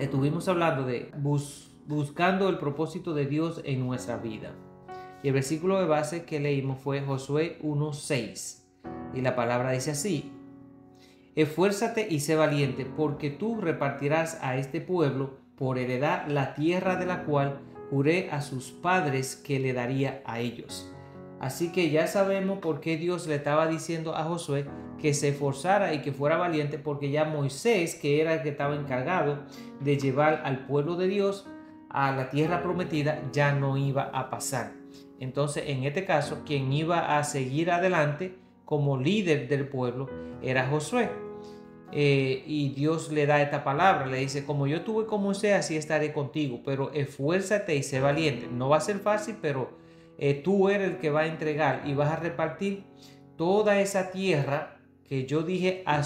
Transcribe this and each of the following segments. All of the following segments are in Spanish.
estuvimos hablando de buscando el propósito de Dios en nuestra vida. Y el versículo de base que leímos fue Josué 1:6. Y la palabra dice así: esfuérzate y sé valiente, porque tú repartirás a este pueblo por heredad la tierra de la cual juré a sus padres que le daría a ellos. Así que ya sabemos por qué Dios le estaba diciendo a Josué que se esforzara y que fuera valiente, porque ya Moisés, que era el que estaba encargado de llevar al pueblo de Dios a la tierra prometida, ya no iba a pasar. Entonces, en este caso, quien iba a seguir adelante como líder del pueblo era Josué. Y Dios le da esta palabra, le dice: como yo estuve con Moisés, así estaré contigo, pero esfuérzate y sé valiente. No va a ser fácil, pero tú eres el que va a entregar y vas a repartir toda esa tierra que yo dije a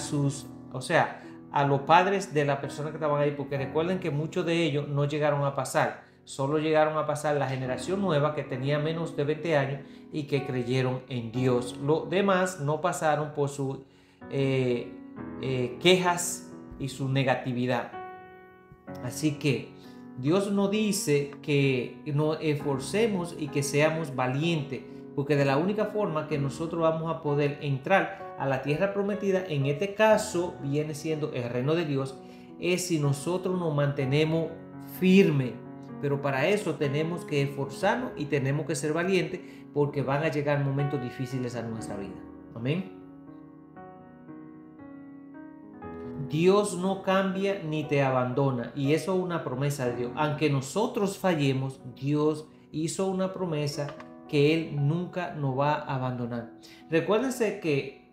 a los padres de la persona que estaban ahí, porque recuerden que muchos de ellos no llegaron a pasar, solo llegaron a pasar la generación nueva que tenía menos de 20 años y que creyeron en Dios. Los demás no pasaron por sus quejas y su negatividad. Así que Dios nos dice que nos esforcemos y que seamos valientes, porque de la única forma que nosotros vamos a poder entrar a la tierra prometida, en este caso viene siendo el reino de Dios, es si nosotros nos mantenemos firmes. Pero para eso tenemos que esforzarnos y tenemos que ser valientes, porque van a llegar momentos difíciles a nuestra vida. Amén. Dios no cambia ni te abandona, y eso es una promesa de Dios. Aunque nosotros fallemos, Dios hizo una promesa que Él nunca nos va a abandonar. Recuérdense que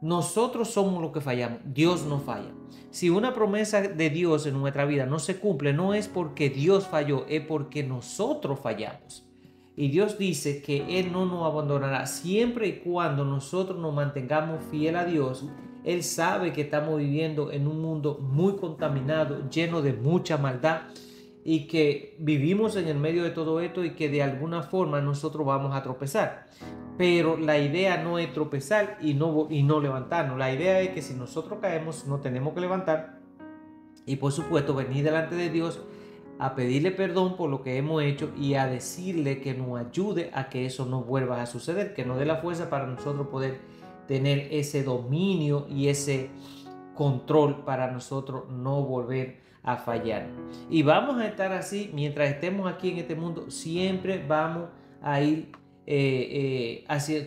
nosotros somos los que fallamos, Dios no falla. Si una promesa de Dios en nuestra vida no se cumple, no es porque Dios falló, es porque nosotros fallamos. Y Dios dice que Él no nos abandonará siempre y cuando nosotros nos mantengamos fieles a Dios. Él sabe que estamos viviendo en un mundo muy contaminado, lleno de mucha maldad, y que vivimos en el medio de todo esto y que de alguna forma nosotros vamos a tropezar. Pero la idea no es tropezar y no levantarnos. La idea es que si nosotros caemos, nos tenemos que levantar y, por supuesto, venir delante de Dios a pedirle perdón por lo que hemos hecho y a decirle que nos ayude a que eso no vuelva a suceder, que nos dé la fuerza para nosotros poder tener ese dominio y ese control para nosotros no volver a fallar. Y vamos a estar así mientras estemos aquí en este mundo. Siempre vamos a ir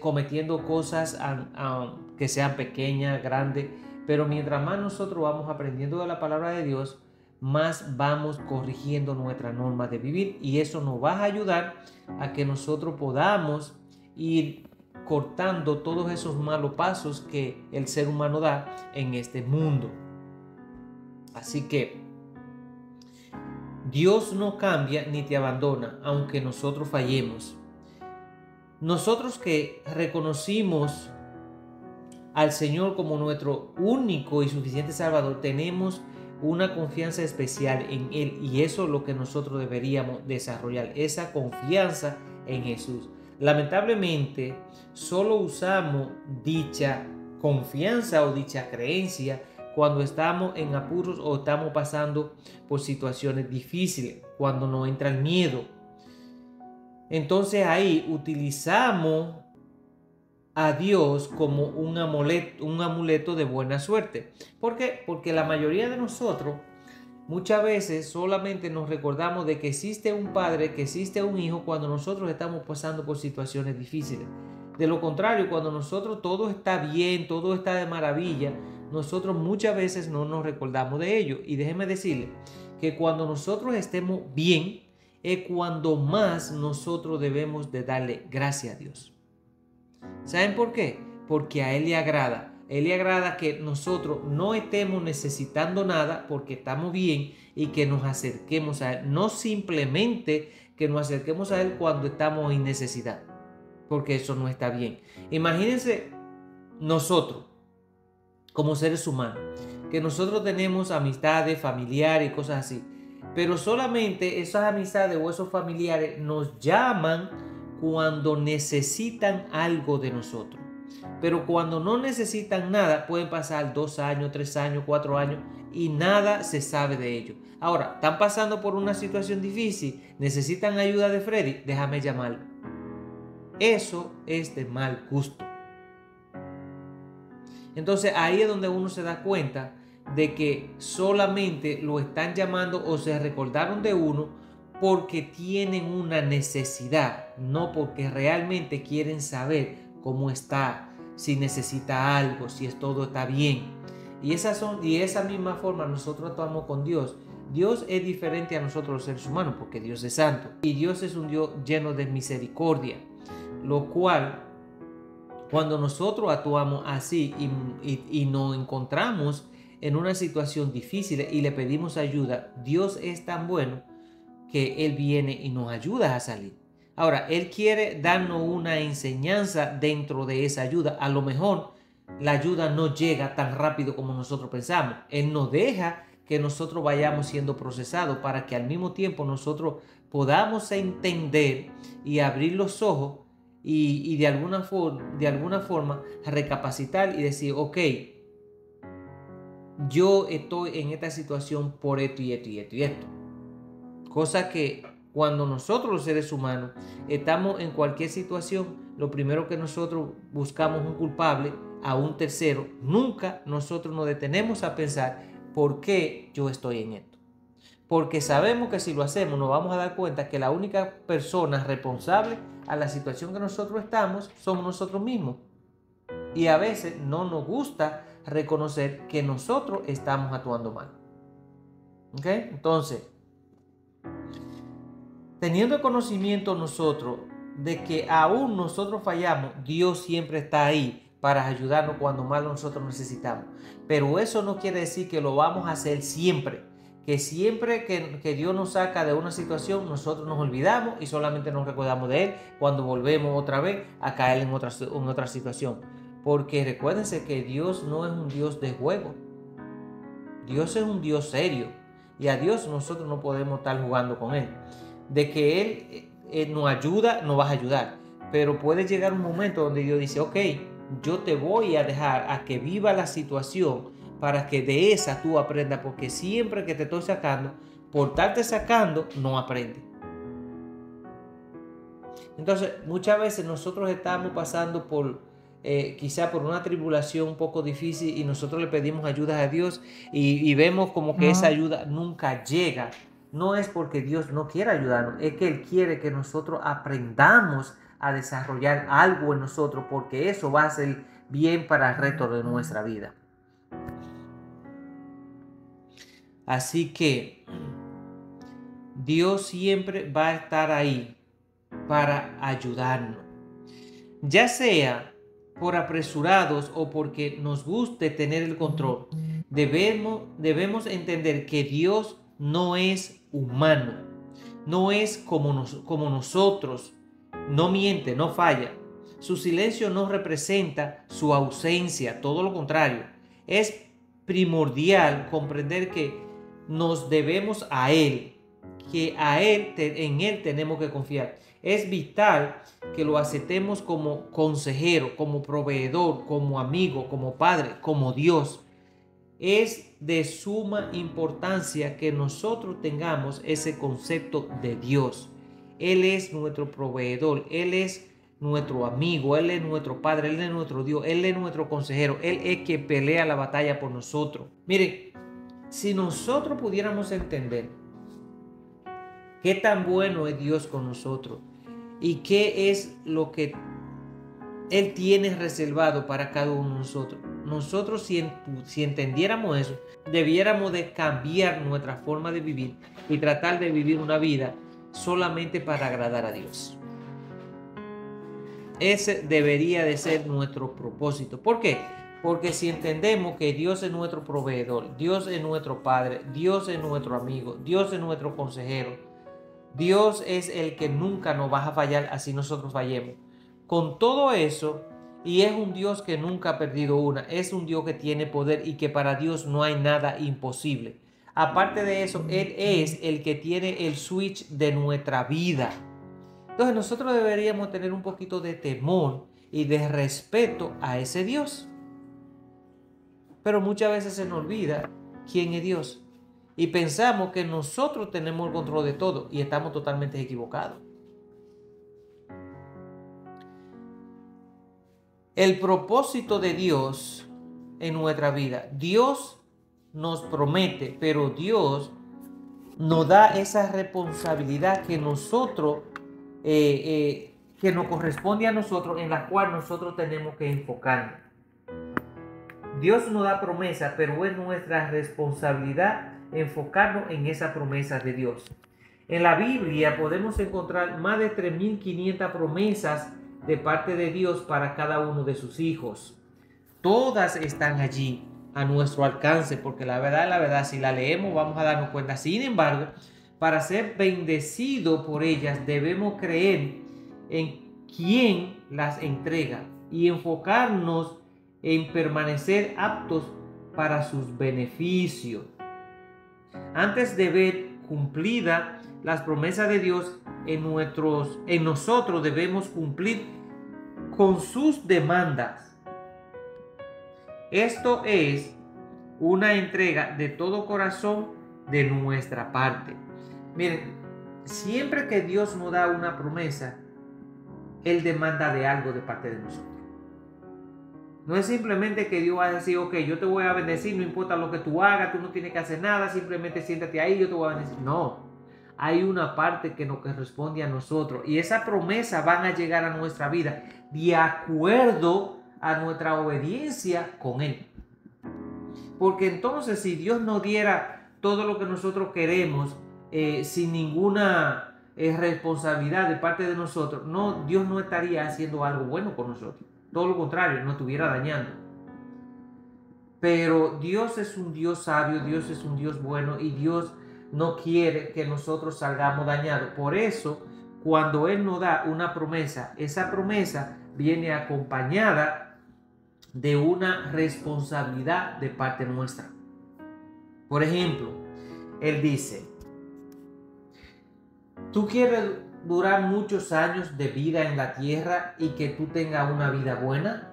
cometiendo cosas que sean pequeñas, grandes, pero mientras más nosotros vamos aprendiendo de la palabra de Dios, más vamos corrigiendo nuestra norma de vivir, y eso nos va a ayudar a que nosotros podamos ir cortando todos esos malos pasos que el ser humano da en este mundo. Así que Dios no cambia ni te abandona, aunque nosotros fallemos. Nosotros que reconocimos al Señor como nuestro único y suficiente Salvador, tenemos una confianza especial en Él, y eso es lo que nosotros deberíamos desarrollar, esa confianza en Jesús. Lamentablemente, solo usamos dicha confianza o dicha creencia cuando estamos en apuros o estamos pasando por situaciones difíciles, cuando nos entra el miedo. Entonces ahí utilizamos a Dios como un amuleto de buena suerte. ¿Por qué? Porque la mayoría de nosotros muchas veces solamente nos recordamos de que existe un padre, que existe un hijo, cuando nosotros estamos pasando por situaciones difíciles. De lo contrario, cuando nosotros todo está bien, todo está de maravilla, nosotros muchas veces no nos recordamos de ello. Y déjeme decirle que cuando nosotros estemos bien, es cuando más nosotros debemos de darle gracias a Dios. ¿Saben por qué? Porque a Él le agrada. A Él le agrada que nosotros no estemos necesitando nada porque estamos bien, y que nos acerquemos a Él. No simplemente que nos acerquemos a Él cuando estamos en necesidad, porque eso no está bien. Imagínense nosotros como seres humanos, que nosotros tenemos amistades, familiares y cosas así, pero solamente esas amistades o esos familiares nos llaman cuando necesitan algo de nosotros. Pero cuando no necesitan nada, pueden pasar 2 años, 3 años, 4 años y nada se sabe de ello. Ahora, están pasando por una situación difícil, necesitan ayuda de Freddy, déjame llamarlo. Eso es de mal gusto. Entonces ahí es donde uno se da cuenta de que solamente lo están llamando o se recordaron de uno porque tienen una necesidad, no porque realmente quieren saber cómo está, si necesita algo, si todo está bien. Y esa misma forma nosotros actuamos con Dios. Dios es diferente a nosotros los seres humanos porque Dios es santo y Dios es un Dios lleno de misericordia, lo cual cuando nosotros actuamos así y nos encontramos en una situación difícil y le pedimos ayuda, Dios es tan bueno que Él viene y nos ayuda a salir. Ahora, Él quiere darnos una enseñanza dentro de esa ayuda. A lo mejor la ayuda no llega tan rápido como nosotros pensamos. Él nos deja que nosotros vayamos siendo procesados para que al mismo tiempo nosotros podamos entender y abrir los ojos y de alguna forma recapacitar y decir, ok, yo estoy en esta situación por esto y esto y esto y esto. Cosa que cuando nosotros los seres humanos estamos en cualquier situación, lo primero que nosotros buscamos un culpable, a un tercero. Nunca nosotros nos detenemos a pensar por qué yo estoy en esto. Porque sabemos que si lo hacemos nos vamos a dar cuenta que la única persona responsable a la situación que nosotros estamos somos nosotros mismos. Y a veces no nos gusta reconocer que nosotros estamos actuando mal. ¿Ok? Entonces, teniendo el conocimiento nosotros de que aún nosotros fallamos, Dios siempre está ahí para ayudarnos cuando más nosotros necesitamos. Pero eso no quiere decir que lo vamos a hacer siempre. Que siempre que Dios nos saca de una situación, nosotros nos olvidamos y solamente nos recordamos de Él cuando volvemos otra vez a caer en otra situación. Porque recuérdense que Dios no es un Dios de juego. Dios es un Dios serio. Y a Dios nosotros no podemos estar jugando con Él. De que Él nos ayuda, nos va a ayudar. Pero puede llegar un momento donde Dios dice, ok, yo te voy a dejar a que viva la situación para que de esa tú aprendas, porque siempre que te estoy sacando, por estarte sacando, no aprendes. Entonces, muchas veces nosotros estamos pasando por quizá por una tribulación un poco difícil y nosotros le pedimos ayuda a Dios y vemos como que esa ayuda nunca llega. No es porque Dios no quiera ayudarnos, es que Él quiere que nosotros aprendamos a desarrollar algo en nosotros, porque eso va a ser bien para el resto de nuestra vida. Así que Dios siempre va a estar ahí para ayudarnos, ya sea por apresurados o porque nos guste tener el control. Debemos entender que Dios no es humano, no es como nosotros, no miente, no falla. Su silencio no representa su ausencia, todo lo contrario. Es primordial comprender que nos debemos a Él, que en Él tenemos que confiar. Es vital que lo aceptemos como consejero, como proveedor, como amigo, como padre, como Dios. Es de suma importancia que nosotros tengamos ese concepto de Dios. Él es nuestro proveedor, Él es nuestro amigo, Él es nuestro Padre, Él es nuestro Dios, Él es nuestro consejero, Él es quien pelea la batalla por nosotros. Miren, si nosotros pudiéramos entender qué tan bueno es Dios con nosotros y qué es lo que Él tiene reservado para cada uno de nosotros. Nosotros si entendiéramos eso, debiéramos de cambiar nuestra forma de vivir y tratar de vivir una vida solamente para agradar a Dios. Ese debería de ser nuestro propósito. ¿Por qué? Porque si entendemos que Dios es nuestro proveedor, Dios es nuestro Padre, Dios es nuestro amigo, Dios es nuestro consejero, Dios es el que nunca nos va a fallar así nosotros fallemos. Con todo eso, y es un Dios que nunca ha perdido una, es un Dios que tiene poder y que para Dios no hay nada imposible. Aparte de eso, Él es el que tiene el switch de nuestra vida. Entonces nosotros deberíamos tener un poquito de temor y de respeto a ese Dios. Pero muchas veces se nos olvida quién es Dios. Y pensamos que nosotros tenemos el control de todo y estamos totalmente equivocados. El propósito de Dios en nuestra vida. Dios nos promete, pero Dios nos da esa responsabilidad que nosotros, que nos corresponde a nosotros, en la cual nosotros tenemos que enfocarnos. Dios nos da promesa, pero es nuestra responsabilidad enfocarnos en esa promesa de Dios. En la Biblia podemos encontrar más de 3.500 promesas de parte de Dios para cada uno de sus hijos. Todas están allí a nuestro alcance, porque la verdad, si la leemos vamos a darnos cuenta. Sin embargo, para ser bendecidos por ellas debemos creer en quien las entrega y enfocarnos en permanecer aptos para sus beneficios. Antes de ver cumplida las promesas de Dios en nosotros debemos cumplir con sus demandas. Esto es una entrega de todo corazón de nuestra parte. Miren, siempre que Dios nos da una promesa, Él demanda de algo de parte de nosotros. No es simplemente que Dios va a decir, ok, yo te voy a bendecir, no importa lo que tú hagas, tú no tienes que hacer nada, simplemente siéntate ahí, yo te voy a bendecir. No, hay una parte que nos corresponde a nosotros y esa promesa van a llegar a nuestra vida de acuerdo a nuestra obediencia con Él. Porque entonces si Dios nos diera todo lo que nosotros queremos sin ninguna responsabilidad de parte de nosotros, no, Dios no estaría haciendo algo bueno con nosotros. Todo lo contrario, nos estuviera dañando. Pero Dios es un Dios sabio, Dios es un Dios bueno y Dios no quiere que nosotros salgamos dañados. Por eso, cuando Él nos da una promesa, esa promesa viene acompañada de una responsabilidad de parte nuestra. Por ejemplo, Él dice, ¿tú quieres durar muchos años de vida en la tierra y que tú tengas una vida buena?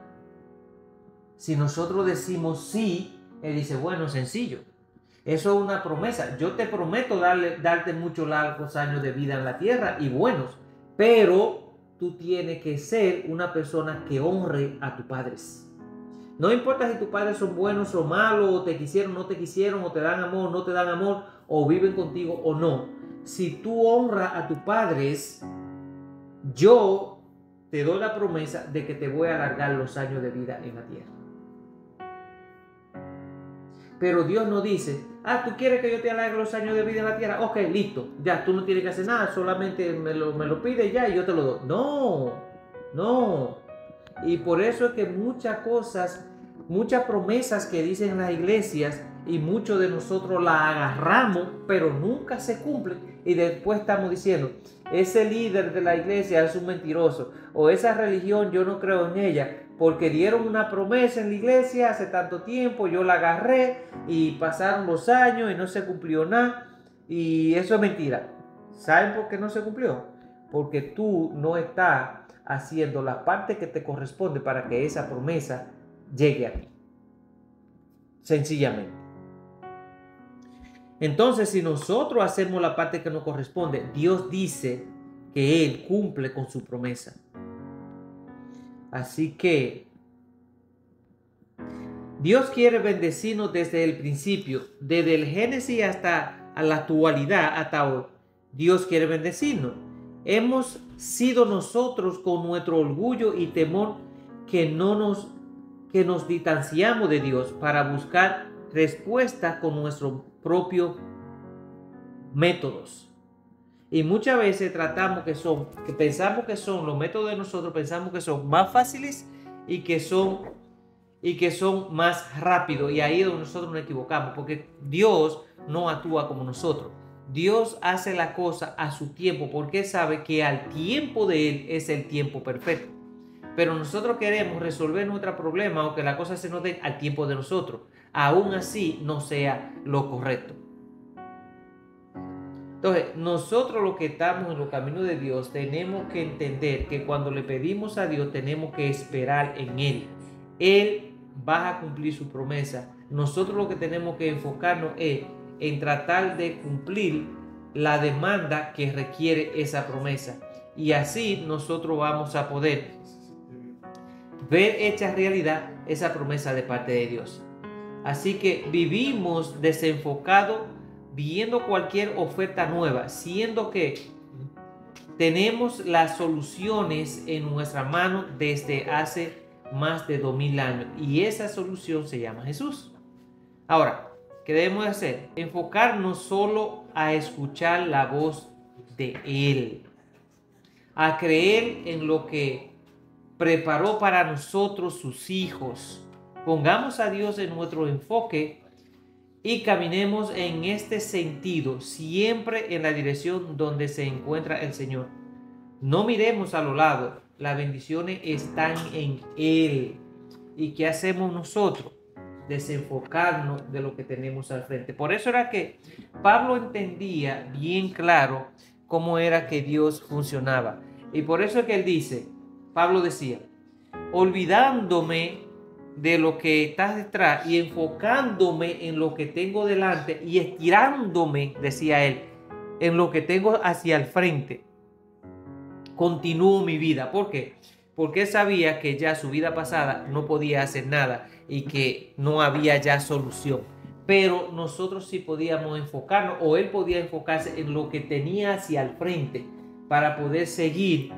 Si nosotros decimos sí, Él dice, bueno, sencillo. Eso es una promesa. Yo te prometo darte muchos largos años de vida en la tierra y buenos, pero tú tienes que ser una persona que honre a tus padres. No importa si tus padres son buenos o malos, o te quisieron, no te quisieron, o te dan amor, no te dan amor, o viven contigo o no. Si tú honras a tus padres, yo te doy la promesa de que te voy a alargar los años de vida en la tierra. Pero Dios no dice, ¿tú quieres que yo te alargue los años de vida en la tierra? Ok, listo, ya, tú no tienes que hacer nada, solamente me lo pides ya y yo te lo doy. No. Y por eso es que muchas promesas que dicen las iglesias y muchos de nosotros las agarramos, pero nunca se cumplen. Y después estamos diciendo, ese líder de la iglesia es un mentiroso, o esa religión yo no creo en ella, porque dieron una promesa en la iglesia hace tanto tiempo, yo la agarré y pasaron los años y no se cumplió nada, y eso es mentira. ¿Saben por qué no se cumplió? Porque tú no estás haciendo la parte que te corresponde para que esa promesa llegue a ti. Sencillamente. Entonces, si nosotros hacemos la parte que nos corresponde, Dios dice que Él cumple con su promesa. Así que Dios quiere bendecirnos desde el principio, desde el Génesis hasta la actualidad, hasta hoy. Dios quiere bendecirnos. Hemos sido nosotros con nuestro orgullo y temor que nos distanciamos de Dios para buscar respuestas con nuestros propios métodos. Y muchas veces pensamos que son los métodos de nosotros, pensamos que son más fáciles y que son más rápidos. Y ahí es donde nosotros nos equivocamos, porque Dios no actúa como nosotros. Dios hace la cosa a su tiempo, porque sabe que al tiempo de Él es el tiempo perfecto. Pero nosotros queremos resolver nuestro problema o que la cosa se nos dé al tiempo de nosotros. Aún así no sea lo correcto. Entonces, nosotros los que estamos en los caminos de Dios tenemos que entender que cuando le pedimos a Dios tenemos que esperar en Él. Él vas a cumplir su promesa. Nosotros lo que tenemos que enfocarnos es en tratar de cumplir la demanda que requiere esa promesa. Y así nosotros vamos a poder ver hecha realidad esa promesa de parte de Dios. Así que vivimos desenfocados viendo cualquier oferta nueva, siendo que tenemos las soluciones en nuestra mano desde hace más de 2000 años. Y esa solución se llama Jesús. Ahora, ¿qué debemos hacer? Enfocarnos solo a escuchar la voz de Él, a creer en lo que preparó para nosotros sus hijos. Pongamos a Dios en nuestro enfoque y caminemos en este sentido, siempre en la dirección donde se encuentra el Señor. No miremos a los lados, las bendiciones están en Él. ¿Y qué hacemos nosotros? Desenfocarnos de lo que tenemos al frente. Por eso era que Pablo entendía bien claro cómo era que Dios funcionaba. Y por eso es que él dice, Pablo decía, olvidándome de lo que está detrás y enfocándome en lo que tengo delante y estirándome, decía él, en lo que tengo hacia el frente, continúo mi vida. ¿Por qué? Porque él sabía que ya su vida pasada no podía hacer nada y que no había ya solución. Pero nosotros sí podíamos enfocarnos, o él podía enfocarse en lo que tenía hacia el frente para poder seguir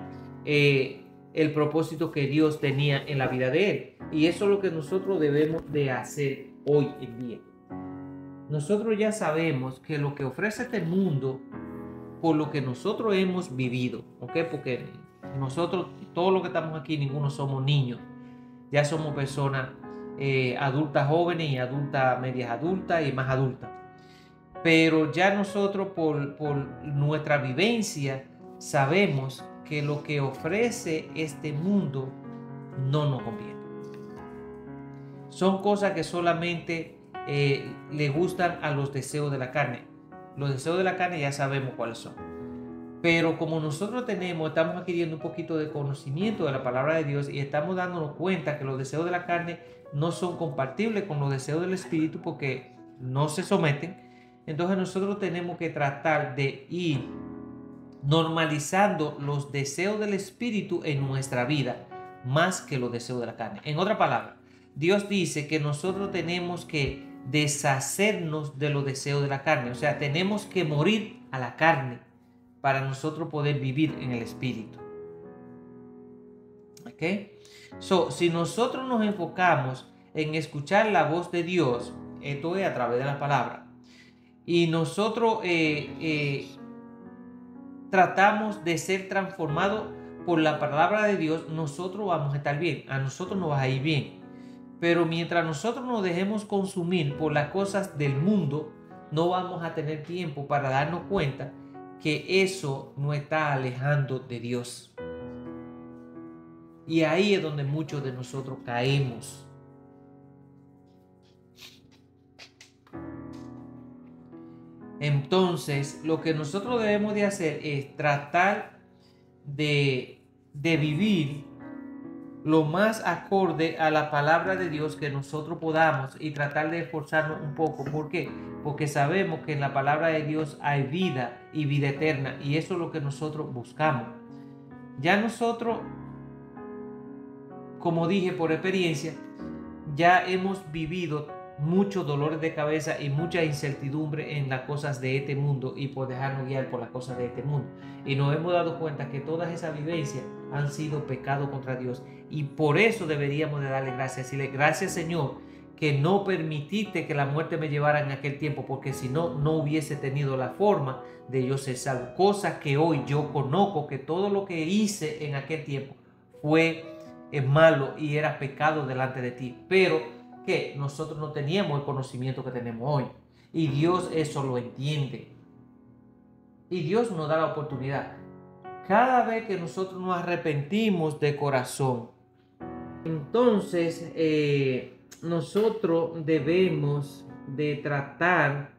el propósito que Dios tenía en la vida de él. Y eso es lo que nosotros debemos de hacer hoy en día. Nosotros ya sabemos que lo que ofrece este mundo, por lo que nosotros hemos vivido, ¿ok? Porque nosotros, todos los que estamos aquí, ninguno somos niños. Ya somos personas adultas jóvenes y adultas medias adultas y más adultas. Pero ya nosotros por nuestra vivencia sabemos que lo que ofrece este mundo no nos conviene. Son cosas que solamente le gustan a los deseos de la carne. Los deseos de la carne ya sabemos cuáles son. Pero como nosotros estamos adquiriendo un poquito de conocimiento de la palabra de Dios y estamos dándonos cuenta que los deseos de la carne no son compatibles con los deseos del Espíritu porque no se someten, entonces nosotros tenemos que tratar de ir normalizando los deseos del Espíritu en nuestra vida más que los deseos de la carne. En otra palabra, Dios dice que nosotros tenemos que deshacernos de los deseos de la carne, o sea, tenemos que morir a la carne para nosotros poder vivir en el Espíritu. ¿Ok? Si nosotros nos enfocamos en escuchar la voz de Dios, esto es a través de la palabra, y nosotros tratamos de ser transformados por la palabra de Dios, nosotros vamos a estar bien, a nosotros nos va a ir bien. Pero mientras nosotros nos dejemos consumir por las cosas del mundo, no vamos a tener tiempo para darnos cuenta que eso nos está alejando de Dios. Y ahí es donde muchos de nosotros caemos. Entonces, lo que nosotros debemos de hacer es tratar de vivir lo más acorde a la palabra de Dios que nosotros podamos y tratar de esforzarnos un poco. ¿Por qué? Porque sabemos que en la palabra de Dios hay vida y vida eterna, y eso es lo que nosotros buscamos. Ya nosotros, como dije por experiencia, ya hemos vivido muchos dolores de cabeza y mucha incertidumbre en las cosas de este mundo y por dejarnos guiar por las cosas de este mundo. Y nos hemos dado cuenta que todas esas vivencias han sido pecado contra Dios. Y por eso deberíamos de darle gracias. Decirle, gracias Señor, que no permitiste que la muerte me llevara en aquel tiempo, porque si no, no hubiese tenido la forma de yo ser salvo. Cosa que hoy yo conozco que todo lo que hice en aquel tiempo fue malo y era pecado delante de ti. Pero que nosotros no teníamos el conocimiento que tenemos hoy. Y Dios eso lo entiende. Y Dios nos da la oportunidad. Cada vez que nosotros nos arrepentimos de corazón, entonces nosotros debemos de tratar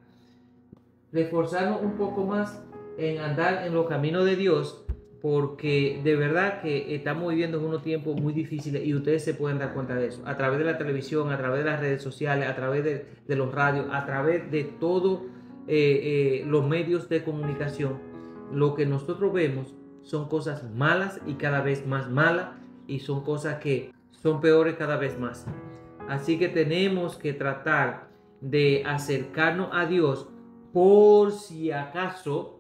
de esforzarnos un poco más en andar en los caminos de Dios, porque de verdad que estamos viviendo en unos tiempos muy difíciles y ustedes se pueden dar cuenta de eso. A través de la televisión, a través de las redes sociales, a través de los radios, a través de todos los medios de comunicación, lo que nosotros vemos son cosas malas y cada vez más malas, y son cosas que son peores cada vez más. Así que tenemos que tratar de acercarnos a Dios por si acaso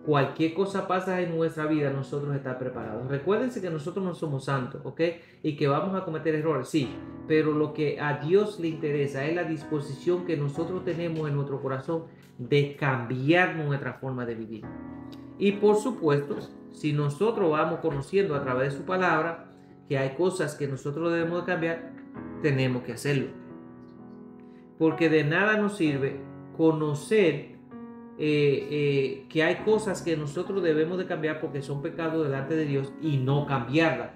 cualquier cosa pasa en nuestra vida, nosotros estamos preparados. Recuérdense que nosotros no somos santos, ¿ok? Y que vamos a cometer errores, sí. Pero lo que a Dios le interesa es la disposición que nosotros tenemos en nuestro corazón de cambiar nuestra forma de vivir. Y por supuesto, si nosotros vamos conociendo a través de su palabra que hay cosas que nosotros debemos de cambiar, tenemos que hacerlo. Porque de nada nos sirve conocer que hay cosas que nosotros debemos de cambiar porque son pecados delante de Dios y no cambiarlas.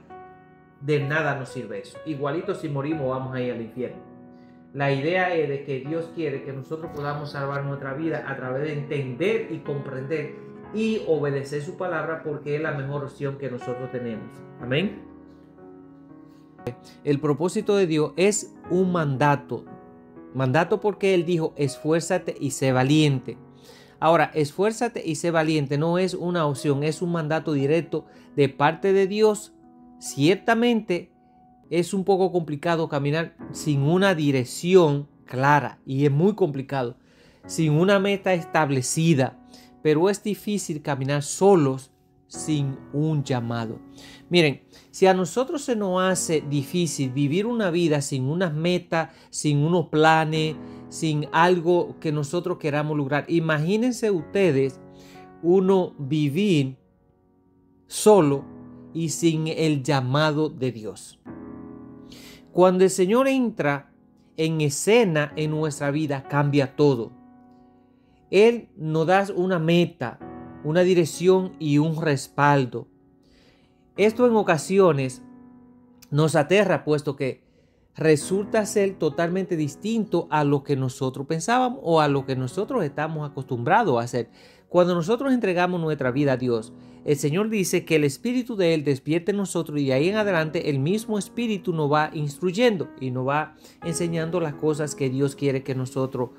De nada nos sirve eso. Igualito si morimos vamos a ir al infierno. La idea es de que Dios quiere que nosotros podamos salvar nuestra vida a través de entender y comprender y obedecer su palabra, porque es la mejor opción que nosotros tenemos. Amén. El propósito de Dios es un mandato. Mandato porque Él dijo: esfuérzate y sé valiente. Ahora, esfuérzate y sé valiente no es una opción, es un mandato directo de parte de Dios. Ciertamente es un poco complicado caminar sin una dirección clara, y es muy complicado, sin una meta establecida, pero es difícil caminar solos sin un llamado. Miren, si a nosotros se nos hace difícil vivir una vida sin unas metas, sin unos planes, sin algo que nosotros queramos lograr, imagínense ustedes uno vivir solo y sin el llamado de Dios. Cuando el Señor entra en escena en nuestra vida, cambia todo. Él nos da una meta, una dirección y un respaldo. Esto en ocasiones nos aterra, puesto que resulta ser totalmente distinto a lo que nosotros pensábamos o a lo que nosotros estamos acostumbrados a hacer. Cuando nosotros entregamos nuestra vida a Dios, el Señor dice que el Espíritu de Él despierte en nosotros, y de ahí en adelante el mismo Espíritu nos va instruyendo y nos va enseñando las cosas que Dios quiere que nosotros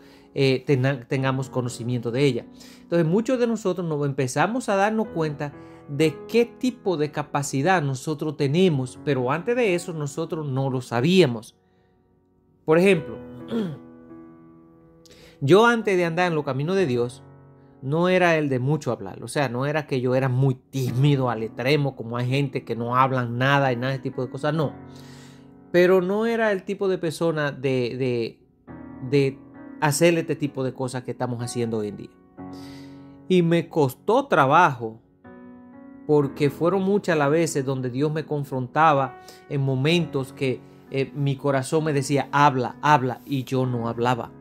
tengamos conocimiento de ella. Entonces muchos de nosotros nos empezamos a darnos cuenta de qué tipo de capacidad nosotros tenemos, pero antes de eso nosotros no lo sabíamos. Por ejemplo, yo antes de andar en los caminos de Dios no era el de mucho hablar, o sea, no era que yo era muy tímido al extremo, como hay gente que no hablan nada y nada de ese tipo de cosas, no. Pero no era el tipo de persona de hacer este tipo de cosas que estamos haciendo hoy en día. Y me costó trabajo, porque fueron muchas las veces donde Dios me confrontaba en momentos que mi corazón me decía: habla, habla, y yo no hablaba.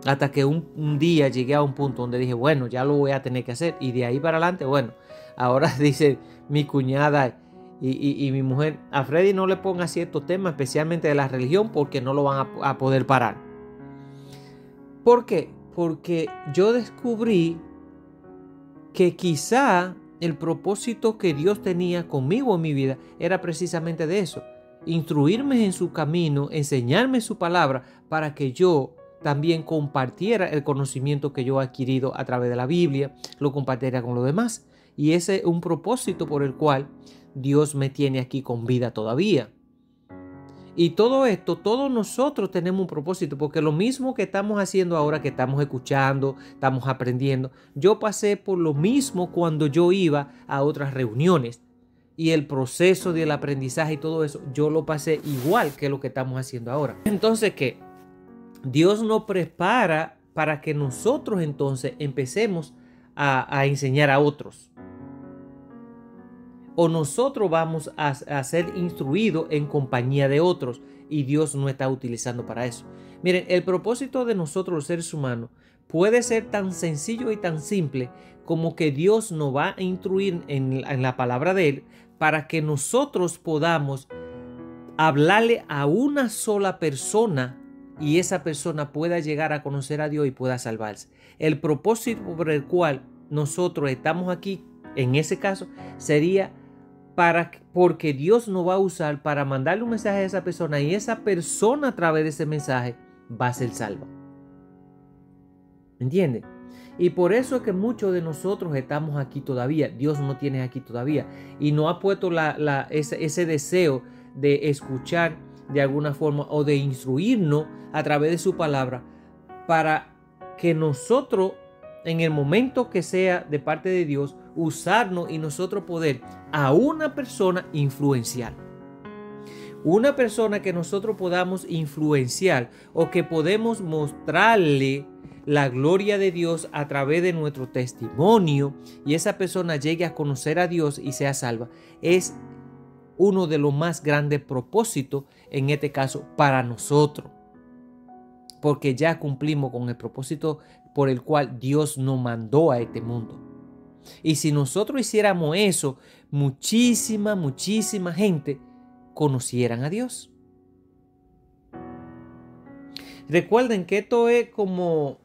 Hasta que un día llegué a un punto donde dije: bueno, ya lo voy a tener que hacer. Y de ahí para adelante, bueno, ahora dice mi cuñada y mi mujer: a Freddy no le ponga ciertos temas, especialmente de la religión, porque no lo van a poder parar. ¿Por qué? Porque yo descubrí que quizá el propósito que Dios tenía conmigo en mi vida era precisamente de eso: instruirme en su camino, enseñarme su palabra, para que yo también compartiera el conocimiento que yo he adquirido a través de la Biblia, lo compartiera con los demás. Y ese es un propósito por el cual Dios me tiene aquí con vida todavía. Y todo esto, todos nosotros tenemos un propósito, porque lo mismo que estamos haciendo ahora, que estamos escuchando, estamos aprendiendo, yo pasé por lo mismo cuando yo iba a otras reuniones. Y el proceso del aprendizaje y todo eso, yo lo pasé igual que lo que estamos haciendo ahora. Entonces, ¿qué? Dios nos prepara para que nosotros entonces empecemos a enseñar a otros. O nosotros vamos a ser instruidos en compañía de otros, y Dios nos está utilizando para eso. Miren, el propósito de nosotros los seres humanos puede ser tan sencillo y tan simple como que Dios nos va a instruir en la palabra de Él, para que nosotros podamos hablarle a una sola persona y esa persona pueda llegar a conocer a Dios y pueda salvarse. El propósito por el cual nosotros estamos aquí en ese caso, sería porque Dios nos va a usar para mandarle un mensaje a esa persona y esa persona a través de ese mensaje va a ser salva. ¿Entiendes? Y por eso es que muchos de nosotros estamos aquí todavía. Dios no tiene aquí todavía. Y no ha puesto ese deseo de escuchar de alguna forma o de instruirnos a través de su palabra para que nosotros, en el momento que sea de parte de Dios, usarnos y nosotros poder a una persona influenciar. Una persona que nosotros podamos influenciar o que podemos mostrarle la gloria de Dios a través de nuestro testimonio y esa persona llegue a conocer a Dios y sea salva, es uno de los más grandes propósitos en este caso para nosotros, porque ya cumplimos con el propósito por el cual Dios nos mandó a este mundo. Y si nosotros hiciéramos eso, muchísima gente conocieran a Dios. Recuerden que esto es como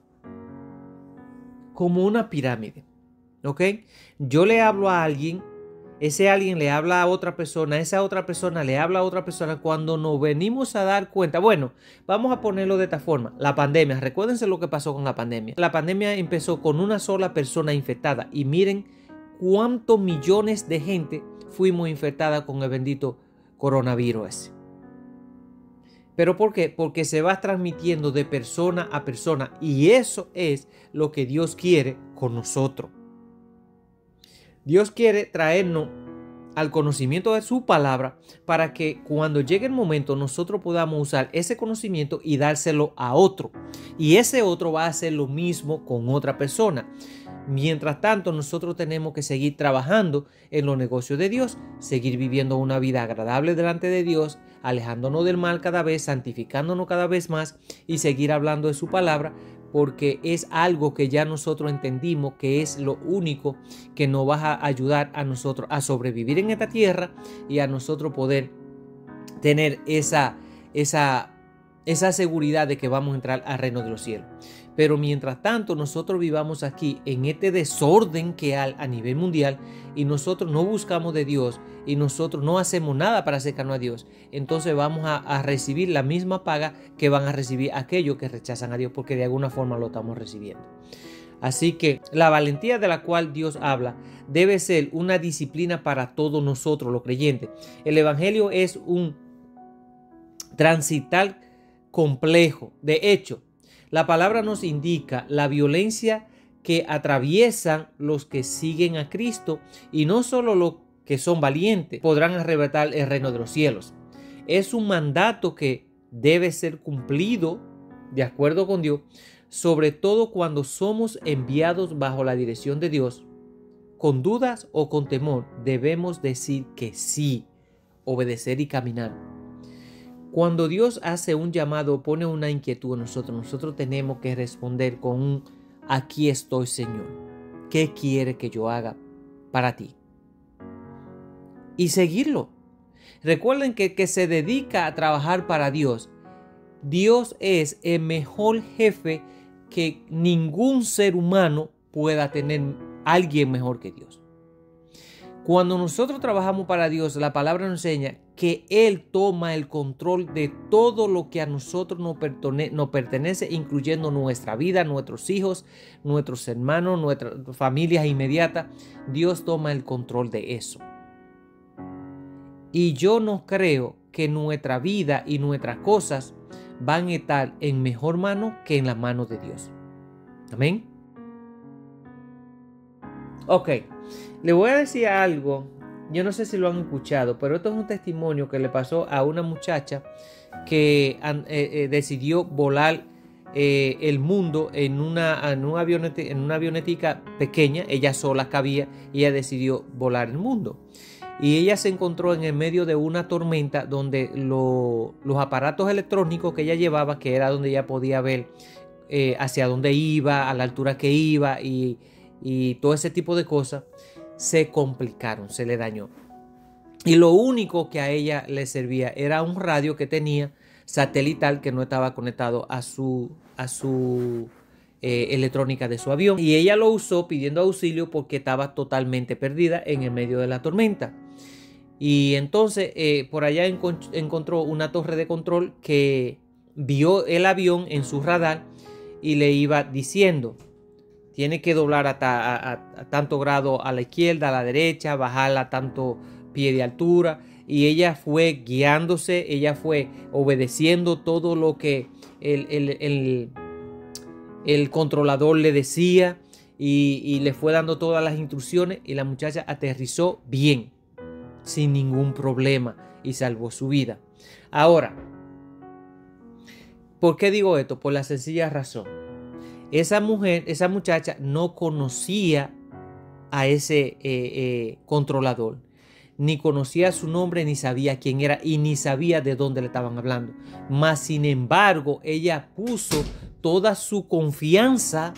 una pirámide, ¿ok? Yo le hablo a alguien, ese alguien le habla a otra persona, esa otra persona le habla a otra persona. Cuando nos venimos a dar cuenta, bueno, vamos a ponerlo de esta forma, la pandemia, recuérdense lo que pasó con la pandemia. La pandemia empezó con una sola persona infectada y miren cuántos millones de gente fuimos infectadas con el bendito coronavirus ese. ¿Pero por qué? Porque se va transmitiendo de persona a persona y eso es lo que Dios quiere con nosotros. Dios quiere traernos al conocimiento de su palabra para que cuando llegue el momento nosotros podamos usar ese conocimiento y dárselo a otro. Y ese otro va a hacer lo mismo con otra persona. Mientras tanto, nosotros tenemos que seguir trabajando en los negocios de Dios, seguir viviendo una vida agradable delante de Dios, alejándonos del mal cada vez, santificándonos cada vez más y seguir hablando de su palabra, porque es algo que ya nosotros entendimos que es lo único que nos va a ayudar a nosotros a sobrevivir en esta tierra y a nosotros poder tener esa seguridad de que vamos a entrar al reino de los cielos. Pero mientras tanto nosotros vivamos aquí en este desorden que hay a nivel mundial y nosotros no buscamos de Dios y nosotros no hacemos nada para acercarnos a Dios, entonces vamos a recibir la misma paga que van a recibir aquellos que rechazan a Dios, porque de alguna forma lo estamos recibiendo. Así que la valentía de la cual Dios habla debe ser una disciplina para todos nosotros los creyentes. El evangelio es un transitar complejo. De hecho, la palabra nos indica la violencia que atraviesan los que siguen a Cristo y no solo los que son valientes podrán arrebatar el reino de los cielos. Es un mandato que debe ser cumplido de acuerdo con Dios, sobre todo cuando somos enviados bajo la dirección de Dios. Con dudas o con temor debemos decir que sí, obedecer y caminar. Cuando Dios hace un llamado, pone una inquietud en nosotros tenemos que responder con un aquí estoy, Señor. ¿Qué quiere que yo haga para ti? Y seguirlo. Recuerden que el que se dedica a trabajar para Dios, Dios es el mejor jefe que ningún ser humano pueda tener, alguien mejor que Dios. Cuando nosotros trabajamos para Dios, la palabra nos enseña que Él toma el control de todo lo que a nosotros nos pertenece, incluyendo nuestra vida, nuestros hijos, nuestros hermanos, nuestras familias inmediatas. Dios toma el control de eso. Y yo no creo que nuestra vida y nuestras cosas van a estar en mejor mano que en la mano de Dios. Amén. Ok, le voy a decir algo, yo no sé si lo han escuchado, pero esto es un testimonio que le pasó a una muchacha que decidió volar el mundo en una avionetica pequeña. Ella sola cabía y ella decidió volar el mundo. Y ella se encontró en el medio de una tormenta donde los aparatos electrónicos que ella llevaba, que era donde ella podía ver hacia dónde iba, a la altura que iba y todo ese tipo de cosas, se complicaron, se le dañó. Y lo único que a ella le servía era un radio que tenía satelital que no estaba conectado a su electrónica de su avión, y ella lo usó pidiendo auxilio porque estaba totalmente perdida en el medio de la tormenta. Y entonces por allá encontró una torre de control que vio el avión en su radar y le iba diciendo: tiene que doblar a tanto grado a la izquierda, a la derecha, bajar a tanto pie de altura. Y ella fue guiándose, ella fue obedeciendo todo lo que el controlador le decía, y le fue dando todas las instrucciones, y la muchacha aterrizó bien, sin ningún problema, y salvó su vida. Ahora, ¿por qué digo esto? Por la sencilla razón: esa muchacha no conocía a ese controlador, ni conocía su nombre, ni sabía quién era, y ni sabía de dónde le estaban hablando. Mas, sin embargo, ella puso toda su confianza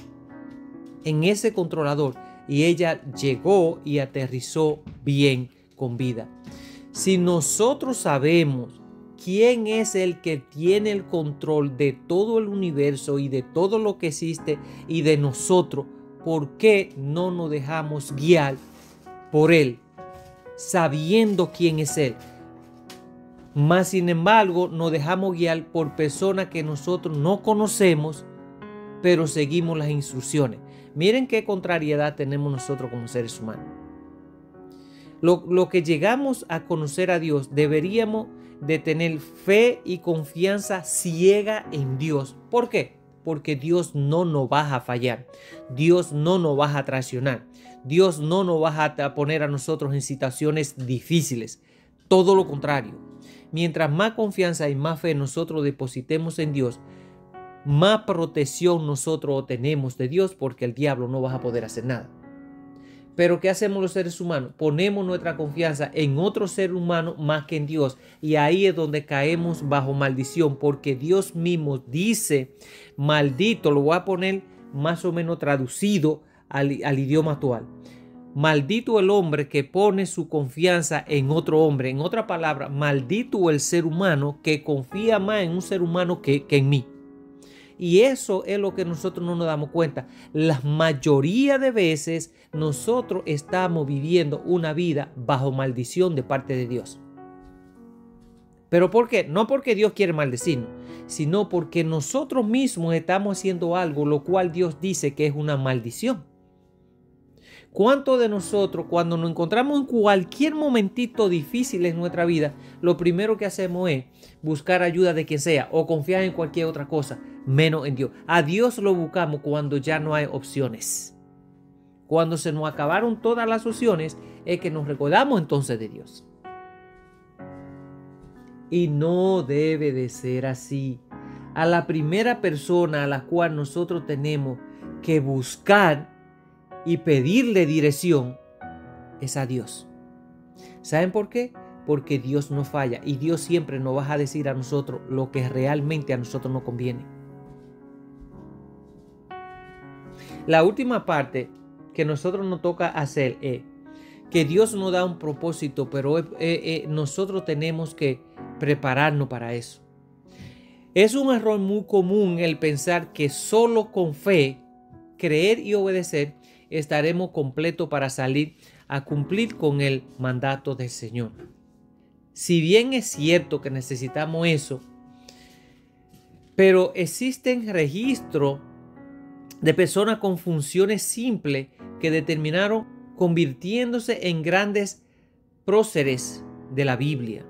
en ese controlador, y ella llegó y aterrizó bien, con vida. Si nosotros sabemos quién es el que tiene el control de todo el universo y de todo lo que existe y de nosotros, ¿por qué no nos dejamos guiar por él, sabiendo quién es él? Más sin embargo, nos dejamos guiar por personas que nosotros no conocemos, pero seguimos las instrucciones. Miren qué contrariedad tenemos nosotros como seres humanos. Lo que llegamos a conocer a Dios, deberíamos de tener fe y confianza ciega en Dios. ¿Por qué? Porque Dios no nos va a fallar. Dios no nos va a traicionar. Dios no nos va a poner a nosotros en situaciones difíciles. Todo lo contrario. Mientras más confianza y más fe nosotros depositemos en Dios, más protección nosotros tenemos de Dios, porque el diablo no va a poder hacer nada. Pero ¿qué hacemos los seres humanos? Ponemos nuestra confianza en otro ser humano más que en Dios. Y ahí es donde caemos bajo maldición, porque Dios mismo dice: maldito, lo voy a poner más o menos traducido al idioma actual: maldito el hombre que pone su confianza en otro hombre. En otra palabra, maldito el ser humano que confía más en un ser humano que en mí. Y eso es lo que nosotros no nos damos cuenta. La mayoría de veces nosotros estamos viviendo una vida bajo maldición de parte de Dios. ¿Pero por qué? No porque Dios quiere maldecirnos, sino porque nosotros mismos estamos haciendo algo lo cual Dios dice que es una maldición. ¿Cuántos de nosotros, cuando nos encontramos en cualquier momentito difícil en nuestra vida, lo primero que hacemos es buscar ayuda de quien sea o confiar en cualquier otra cosa, menos en Dios? A Dios lo buscamos cuando ya no hay opciones. Cuando se nos acabaron todas las opciones, es que nos recordamos entonces de Dios. Y no debe de ser así. A la primera persona a la cual nosotros tenemos que buscar y pedirle dirección es a Dios. ¿Saben por qué? Porque Dios no falla, y Dios siempre nos va a decir a nosotros lo que realmente a nosotros nos conviene. La última parte que nosotros nos toca hacer es que Dios nos da un propósito, pero nosotros tenemos que prepararnos para eso. Es un error muy común el pensar que solo con fe, creer y obedecer estaremos completos para salir a cumplir con el mandato del Señor. Si bien es cierto que necesitamos eso, pero existen registros de personas con funciones simples que determinaron convirtiéndose en grandes próceres de la Biblia.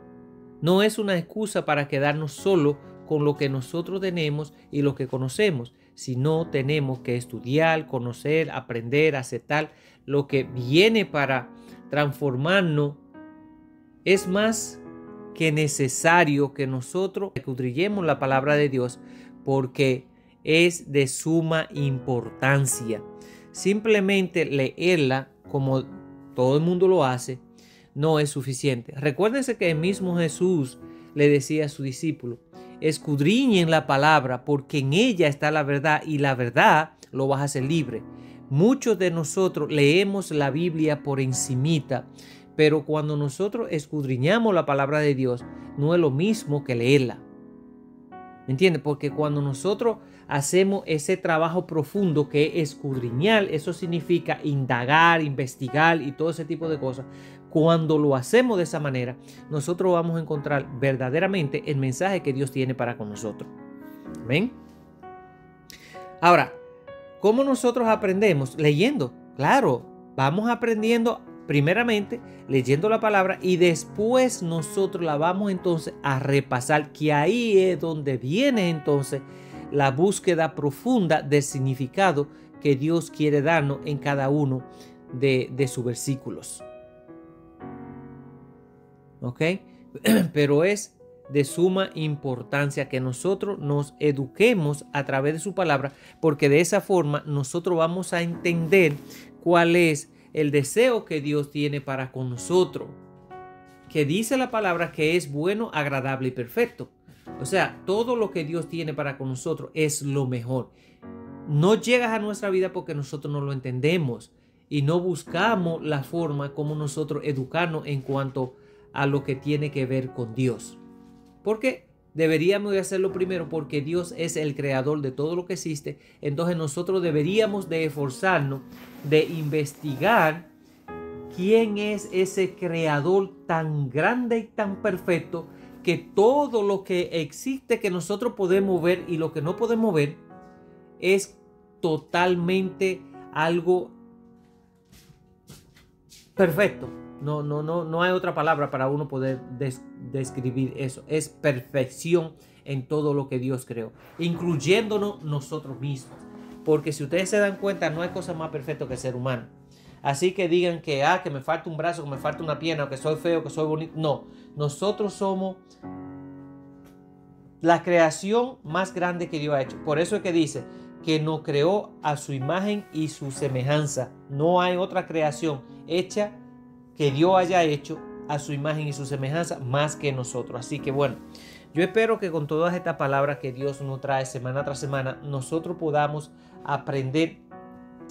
No es una excusa para quedarnos solo con lo que nosotros tenemos y lo que conocemos, sino tenemos que estudiar, conocer, aprender, aceptar lo que viene para transformarnos. Es más que necesario que nosotros escudriñemos la palabra de Dios, porque es de suma importancia. Simplemente leerla, como todo el mundo lo hace, no es suficiente. Recuérdense que el mismo Jesús le decía a sus discípulos: escudriñen la palabra, porque en ella está la verdad, y la verdad lo vas a hacer libre. Muchos de nosotros leemos la Biblia por encimita, pero cuando nosotros escudriñamos la palabra de Dios, no es lo mismo que leerla. ¿Me entiendes? Porque cuando nosotros hacemos ese trabajo profundo que es escudriñar. Eso significa indagar, investigar y todo ese tipo de cosas. Cuando lo hacemos de esa manera, nosotros vamos a encontrar verdaderamente el mensaje que Dios tiene para con nosotros. ¿Ven? Ahora, ¿cómo nosotros aprendemos? Leyendo. Claro, vamos aprendiendo primeramente leyendo la palabra y después nosotros la vamos entonces a repasar, que ahí es donde viene entonces la búsqueda profunda del significado que Dios quiere darnos en cada uno de sus versículos. ¿Ok? Pero es de suma importancia que nosotros nos eduquemos a través de su palabra, porque de esa forma nosotros vamos a entender cuál es el deseo que Dios tiene para con nosotros, que dice la palabra que es bueno, agradable y perfecto. O sea, todo lo que Dios tiene para con nosotros es lo mejor. No llega a nuestra vida porque nosotros no lo entendemos y no buscamos la forma como nosotros educarnos en cuanto a lo que tiene que ver con Dios. Porque deberíamos de hacerlo primero, porque Dios es el creador de todo lo que existe. Entonces nosotros deberíamos de esforzarnos de investigar quién es ese creador tan grande y tan perfecto, que todo lo que existe que nosotros podemos ver y lo que no podemos ver es totalmente algo perfecto. No hay otra palabra para uno poder describir eso. Es perfección en todo lo que Dios creó, incluyéndonos nosotros mismos. Porque si ustedes se dan cuenta, no hay cosa más perfecta que el ser humano. Así que digan que me falta un brazo, que me falta una pierna, o que soy feo, que soy bonito. No, nosotros somos la creación más grande que Dios ha hecho. Por eso es que dice que nos creó a su imagen y su semejanza. No hay otra creación hecha que Dios haya hecho a su imagen y su semejanza más que nosotros. Así que bueno, yo espero que con todas estas palabras que Dios nos trae semana tras semana, nosotros podamos aprender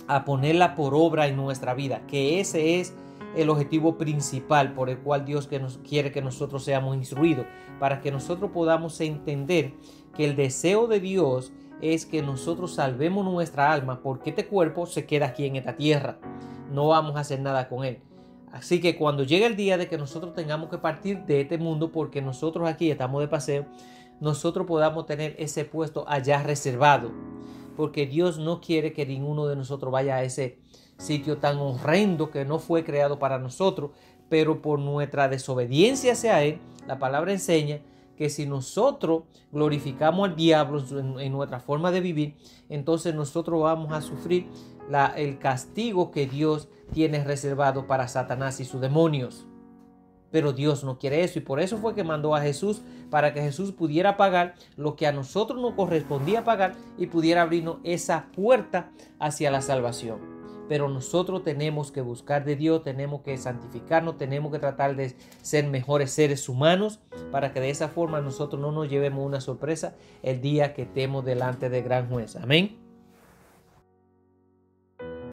a ponerla por obra en nuestra vida, que ese es el objetivo principal por el cual Dios quiere que nosotros seamos instruidos, para que nosotros podamos entender que el deseo de Dios es que nosotros salvemos nuestra alma, porque este cuerpo se queda aquí en esta tierra, no vamos a hacer nada con él. Así que cuando llegue el día de que nosotros tengamos que partir de este mundo, porque nosotros aquí estamos de paseo, nosotros podamos tener ese puesto allá reservado, porque Dios no quiere que ninguno de nosotros vaya a ese sitio tan horrendo que no fue creado para nosotros, pero por nuestra desobediencia hacia Él, la palabra enseña que si nosotros glorificamos al diablo en nuestra forma de vivir, entonces nosotros vamos a sufrir el castigo que Dios tiene reservado para Satanás y sus demonios. Pero Dios no quiere eso, y por eso fue que mandó a Jesús, para que Jesús pudiera pagar lo que a nosotros nos correspondía pagar y pudiera abrirnos esa puerta hacia la salvación. Pero nosotros tenemos que buscar de Dios, tenemos que santificarnos, tenemos que tratar de ser mejores seres humanos, para que de esa forma nosotros no nos llevemos una sorpresa el día que estemos delante del gran juez. Amén.